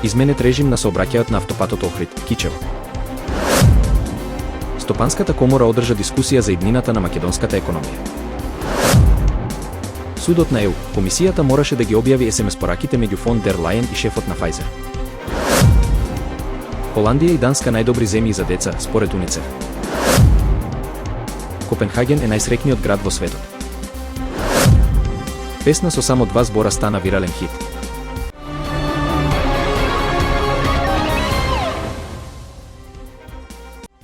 изменет режим на сообраќајот на автопатот Охрид-Кичево. Стопанската комора одржа дискусија за иднината на македонската економија. Судот на ЕУ, комисијата мораше да ги објави SMS пораките меѓу фон дер Лајен и шефот на Pfizer. Холандија и Данска најдобри земји за деца, според УНИЦЕФ. Копенхаген е најсрекниот град во светот. Песна со само 2 збора стана вирален хит.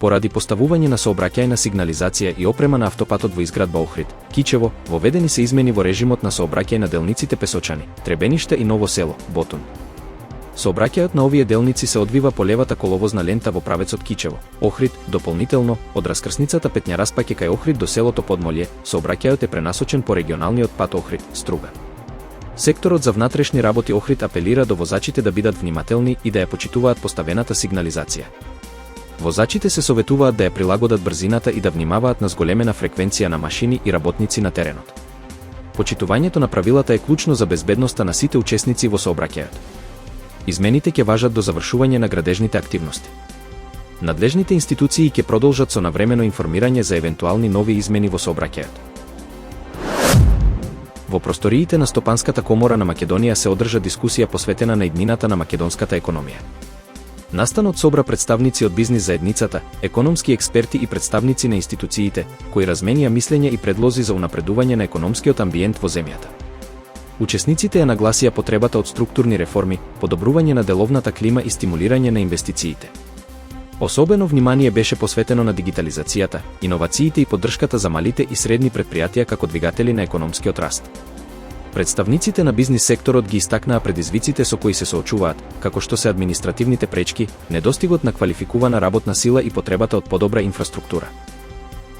Поради поставување на сообраќајна сигнализација и опрема на автопатот во изградба Охрид-Кичево, воведени се измени во режимот на сообраќај на делниците Песочани, Требениште и Ново село, Ботун. Сообраќајот на овие делници се одвива по левата коловозна лента во правецот Кичево, Охрид, дополнително, од раскрсницата Петња Распаќе кај Охрид до селото Подмолје, сообраќајот е пренасочен по регионалниот пат Охрид-Струга. Секторот за внатрешни работи Охрид апелира до возачите да бидат внимателни и да ја почитуваат поставената сигнализација. Возачите се советуваат да ја прилагодат брзината и да внимаваат на зголемена фреквенција на машини и работници на теренот. Почитувањето на правилата е клучно за безбедноста на сите учесници во сообраќајот. Измените ќе важат до завршување на градежните активности. Надлежните институции ќе продолжат со навремено информирање за евентуални нови измени во сообраќајот. Во просториите на Стопанската комора на Македонија се одржа дискусија посветена на иднината на македонската економија. Настанот собра представници од бизнис заедницата, економски експерти и представници на институциите, кои разменија мислење и предлози за унапредување на економскиот амбиент во земјата. Учесниците ја нагласија потребата од структурни реформи, подобрување на деловната клима и стимулирање на инвестициите. Особено внимание беше посветено на дигитализацијата, иновациите и поддршката за малите и средни претпријатија како двигатели на економскиот раст. Представниците на бизнис секторот ги истакнаа предизвиците со кои се соочуваат, како што се административните пречки, недостигот на квалификувана работна сила и потребата од подобра инфраструктура.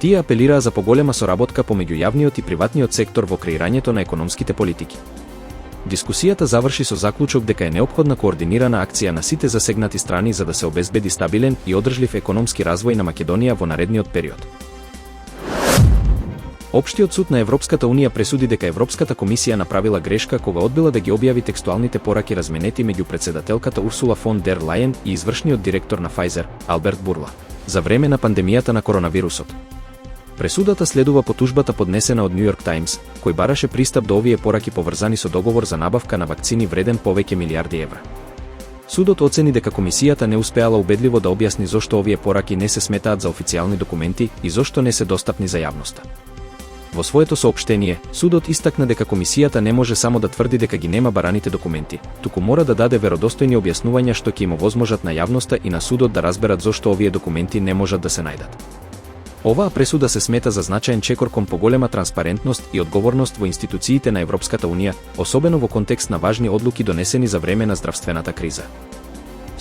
Тие апелираа за поголема соработка помеѓу јавниот и приватниот сектор во креирањето на економските политики. Дискусијата заврши со заклучок дека е неопходна координирана акција на сите засегнати страни за да се обезбеди стабилен и одржлив економски развој на Македонија во наредниот период. Општиот суд на Европската унија пресуди дека Европската комисија направила грешка кога одбила да ги објави текстуалните пораки разменети меѓу претседателката Урсула фон дер Лајен и извршниот директор на Pfizer, Алберт Бурла, за време на пандемијата на коронавирусот. Пресудата следува по тужбата поднесена од New York Times, кој бараше пристап до овие пораки поврзани со договор за набавка на вакцини вреден повеќе милиарди евра. Судот оцени дека комисијата не успеала убедливо да објасни зошто овие пораки не се сметаат за официјални документи и зошто не се достапни за јавноста. Во своето соопштение, судот истакна дека комисијата не може само да тврди дека ги нема бараните документи, туку мора да даде веродостојни објаснувања што ќе им овозможат на јавноста и на судот да разберат зошто овие документи не можат да се најдат. Оваа пресуда се смета за значаен чекор кон поголема транспарентност и одговорност во институциите на Европската унија, особено во контекст на важни одлуки донесени за време на здравствената криза.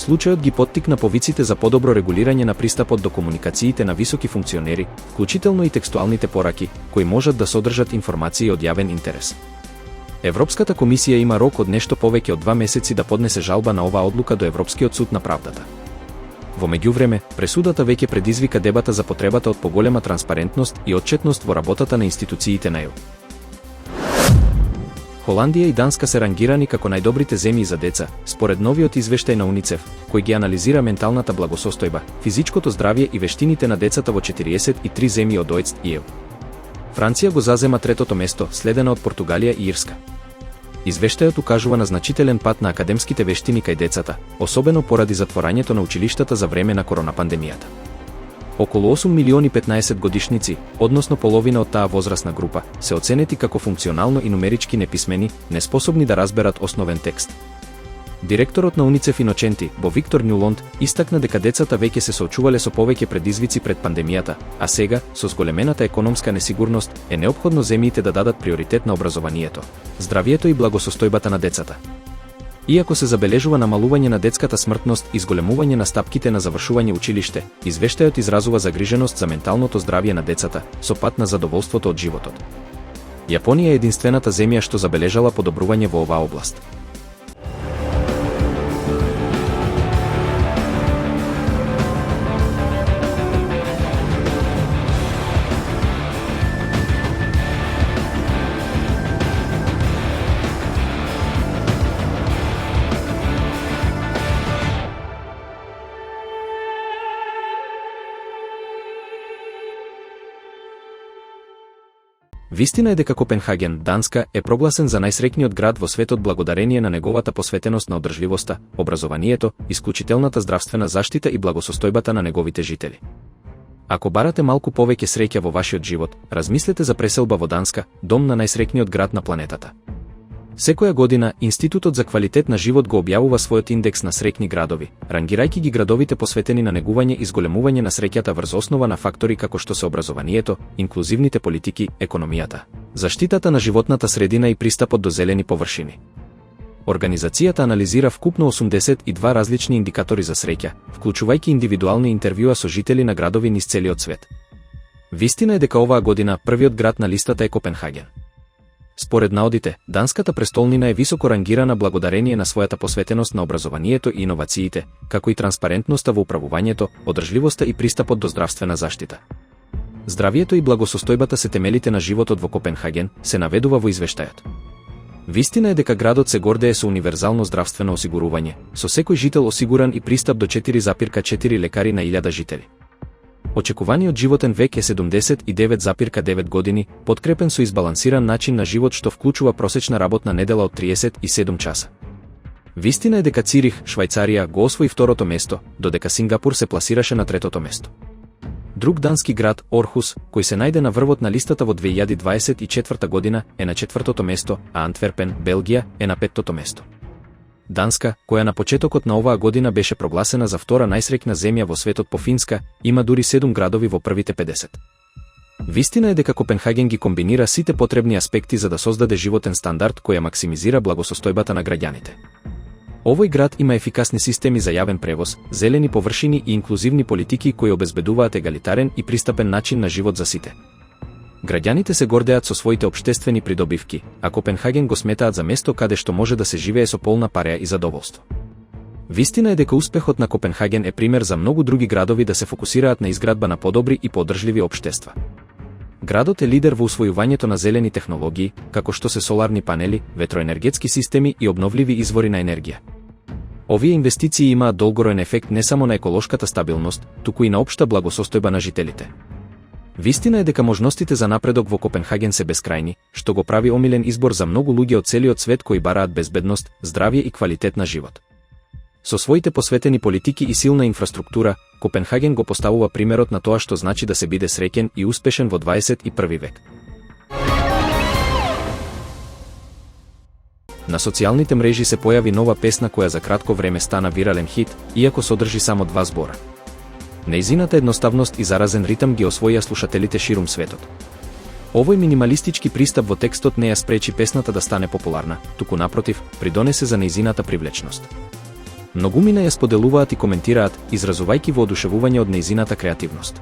Случајот ги поттикна повиците за подобро регулирање на пристапот до комуникациите на високи функционери, вклучително и текстуалните пораки, кои можат да содржат информации од јавен интерес. Европската комисија има рок од нешто повеќе од 2 месеци да поднесе жалба на оваа одлука до Европскиот суд на правдата. Во меѓувреме, пресудата веќе предизвика дебата за потребата од поголема транспарентност и отчетност во работата на институциите на ЕУ. Холандија и Данска се рангирани како најдобрите земји за деца, според новиот извештај на УНИЦЕФ, кој ги анализира менталната благосостојба, физичкото здравје и вештините на децата во 43 земји од ОЕЦ и ЕУ. Франција го зазема третото место, следена од Португалија и Ирска. Извештајот укажува на значителен пат на академските вештини кај децата, особено поради затворањето на училиштата за време на коронапандемијата. Околу 8 милиони 15 годишници, односно половина од таа возрастна група, се оценети како функционално и нумерички неписмени, неспособни да разберат основен текст. Директорот на УНИЦЕФ Иноченти, Бо Виктор Њулонд, истакна дека децата веќе се соочувале со повеќе предизвици пред пандемијата, а сега, со зголемената економска несигурност, е неопходно земјите да дадат приоритет на образованието, здравието и благосостојбата на децата. Иако се забележува намалување на детската смртност и зголемување на стапките на завршување училиште, извештајот изразува загриженост за менталното здравје на децата, со пат на задоволството од животот. Јапонија е единствената земја што забележала подобрување во оваа област. Вистина е дека Копенхаген, Данска, е прогласен за најсреќниот град во светот благодарение на неговата посветеност на одржливоста, образованието, исклучителната здравствена заштита и благосостојбата на неговите жители. Ако барате малку повеќе среќа во вашиот живот, размислете за преселба во Данска, дом на најсреќниот град на планетата. Секоја година, Институтот за квалитет на живот го објавува својот индекс на среќни градови, рангирајќи ги градовите посветени на негување и зголемување на среќата врз основа на фактори како што се образованието, инклузивните политики, економијата, заштитата на животната средина и пристапот до зелени површини. Организацијата анализира вкупно 82 различни индикатори за среќа, вклучувајќи индивидуални интервјуа со жители на градови низ целиот свет. Вистина е дека оваа година првиот град на листата е Копенхаген. Според наодите, данската престолнина е високо рангирана благодарение на својата посветеност на образованието и иновациите, како и транспарентноста во управувањето, одржливоста и пристапот до здравствена заштита. Здравието и благосостојбата се темелите на животот во Копенхаген, се наведува во извештајот. Вистина е дека градот се гордее со универзално здравствено осигурување, со секој жител осигуран и пристап до 4,4 лекари на 1000 жители. Очекуваниот животен век е 79,9 години, подкрепен со избалансиран начин на живот што вклучува просечна работна недела од 37 часа. Вистина е дека Цирих, Швајцарија, го освои второто место, додека Сингапур се пласираше на третото место. Друг дански град, Орхус, кој се најде на врвот на листата во 2024 година, е на четвртото место, а Антверпен, Белгија, е на петтото место. Данска, која на почетокот на оваа година беше прогласена за втора најсреќна земја во светот по Финска, има дури 7 градови во првите 50. Вистина е дека Копенхаген ги комбинира сите потребни аспекти за да создаде животен стандард кој ја максимизира благосостојбата на граѓаните. Овој град има ефикасни системи за јавен превоз, зелени површини и инклузивни политики кои обезбедуваат егалитарен и пристапен начин на живот за сите. Граѓаните се гордеат со своите општествени придобивки, а Копенхаген го сметаат за место каде што може да се живее со полна пареа и задоволство. Вистина е дека успехот на Копенхаген е пример за многу други градови да се фокусираат на изградба на подобри и подржливи општества. Градот е лидер во усвојувањето на зелени технологии, како што се соларни панели, ветроенергетски системи и обновливи извори на енергија. Овие инвестиции имаат долгороен ефект не само на еколошката стабилност, туку и на општа благосостојба на жителите. Вистина е дека можностите за напредок во Копенхаген се бескрајни, што го прави омилен избор за многу луѓе од целиот свет кои бараат безбедност, здравје и квалитет на живот. Со своите посветени политики и силна инфраструктура, Копенхаген го поставува примерот на тоа што значи да се биде среќен и успешен во 21 век. На социјалните мрежи се појави нова песна која за кратко време стана вирален хит, иако содржи само 2 збора. Нејзината едноставност и заразен ритам ги освоија слушателите ширум светот. Овој минималистички пристап во текстот не ја спречи песната да стане популарна, туку напротив, придонесе за нејзината привлечност. Многумина ја споделуваат и коментираат, изразувајќи воодушевување од нејзината креативност.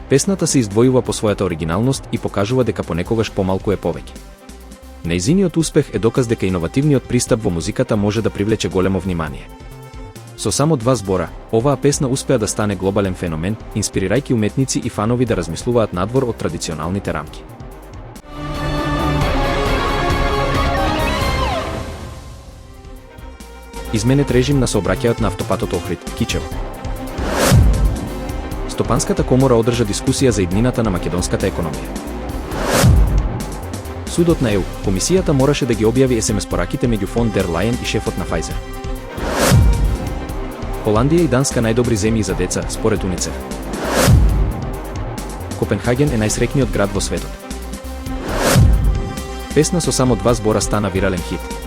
Песната се издвојува по својата оригиналност и покажува дека понекогаш помалку е повеќе. Нејзиниот успех е доказ дека иновативниот пристап во музиката може да привлече големо внимание. Со само 2 збора, оваа песна успеа да стане глобален феномен, инспирирајќи уметници и фанови да размислуваат надвор од традиционалните рамки. Изменет режим на сообраќајот на автопатот Охрид-Кичево. Стопанската комора одржа дискусија за иднината на македонската економија. Судот на ЕУ, комисијата мораше да ги објави СМС пораките меѓу фон дер Лајен и шефот на Pfizer. Холандија и Данска најдобри земји за деца, според УНИЦЕФ. Копенхаген е најсреќниот град во светот. Песна со само 2 збора стана вирален хит.